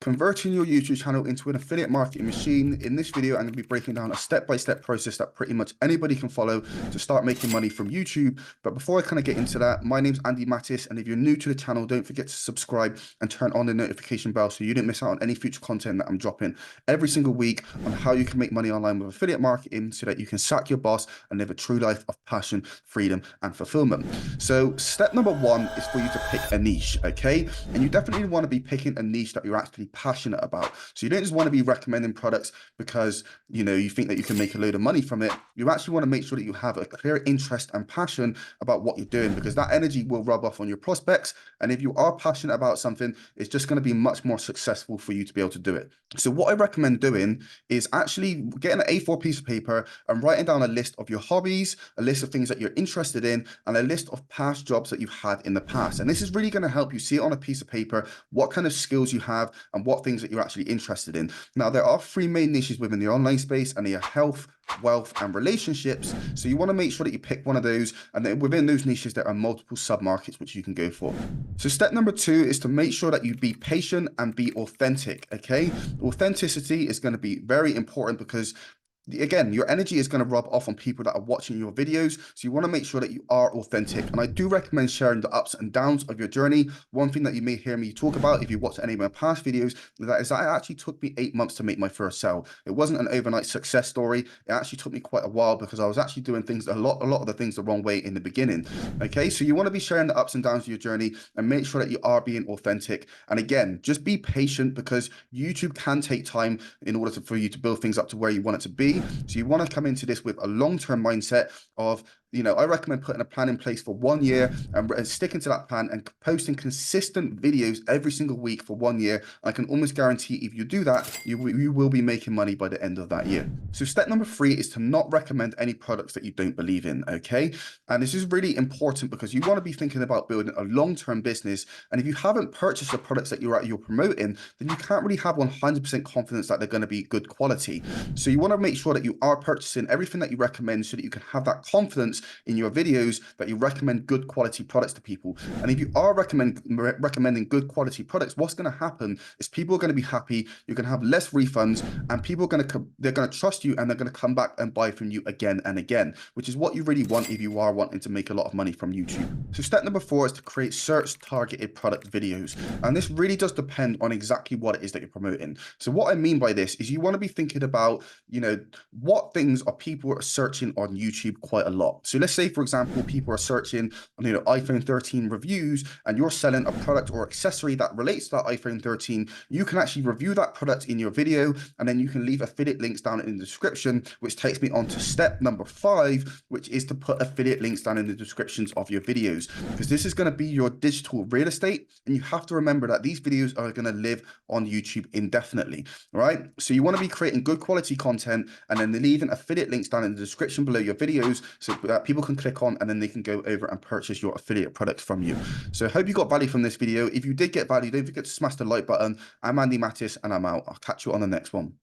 converting your YouTube channel into an affiliate marketing machine. In this video, I'm going to be breaking down a step-by-step process that pretty much anybody can follow to start making money from YouTube. But before I kind of get into that, my name's Andy Mattis, and if you're new to the channel, don't forget to subscribe and turn on the notification bell so you don't miss out on any future content that I'm dropping every single week on how you can make money online with affiliate marketing so that you can sack your boss and live a true life of passion, freedom, and fulfillment. So step number one is for you to pick a niche, okay? And you definitely want to be picking a niche that you're actually passionate about. So you don't just want to be recommending products because you think that you can make a load of money from it. You actually want to make sure that you have a clear interest and passion about what you're doing, because that energy will rub off on your prospects. And if you are passionate about something, it's just going to be much more successful for you to be able to do it. So what I recommend doing is actually getting an A4 piece of paper and writing down a list of your hobbies, a list of things that you're interested in, and a list of past jobs that you've had in the past. And this is really going to help you see it on a piece of paper, what kind of skills you have and what things that you're actually interested in. Now, there are three main niches within the online space, and they are health, wealth, and relationships. So you want to make sure that you pick one of those, and then within those niches there are multiple sub-markets which you can go for. So step number two is to make sure that you be patient and be authentic. Okay, authenticity is going to be very important because, again, your energy is going to rub off on people that are watching your videos. So you want to make sure that you are authentic. And I do recommend sharing the ups and downs of your journey. One thing that you may hear me talk about if you watch any of my past videos, that is that it actually took me 8 months to make my first sale. It wasn't an overnight success story. It actually took me quite a while because I was actually doing things, a lot of the things the wrong way in the beginning. Okay, so you want to be sharing the ups and downs of your journey and make sure that you are being authentic. And again, just be patient, because YouTube can take time in order for you to build things up to where you want it to be. So you want to come into this with a long-term mindset of, I recommend putting a plan in place for 1 year and sticking to that plan and posting consistent videos every single week for 1 year. I can almost guarantee if you do that, you will be making money by the end of that year. So step number three is to not recommend any products that you don't believe in, okay? And this is really important because you want to be thinking about building a long-term business. And if you haven't purchased the products that you're promoting, then you can't really have 100% confidence that they're going to be good quality. So you want to make sure that you are purchasing everything that you recommend so that you can have that confidence in your videos that you recommend good quality products to people. And if you are recommending good quality products, what's going to happen is people are going to be happy, you're going to have less refunds, and people are they're going to trust you, and they're going to come back and buy from you again and again, which is what you really want if you are wanting to make a lot of money from YouTube. So step number four is to create search targeted product videos. And this really does depend on exactly what it is that you're promoting. So what I mean by this is you want to be thinking about, what things are people searching on YouTube quite a lot. So let's say, for example, people are searching on, iPhone 13 reviews, and you're selling a product or accessory that relates to that iPhone 13. You can actually review that product in your video, and then you can leave affiliate links down in the description, which takes me on to step number five, which is to put affiliate links down in the descriptions of your videos, because this is going to be your digital real estate. And you have to remember that these videos are going to live on YouTube indefinitely, right? So you want to be creating good quality content and then leaving affiliate links down in the description below your videos so that people can click on and then they can go over and purchase your affiliate products from you. So I hope you got value from this video. If you did get value, don't forget to smash the like button. I'm Andy Mattis, and I'm out. I'll catch you on the next one.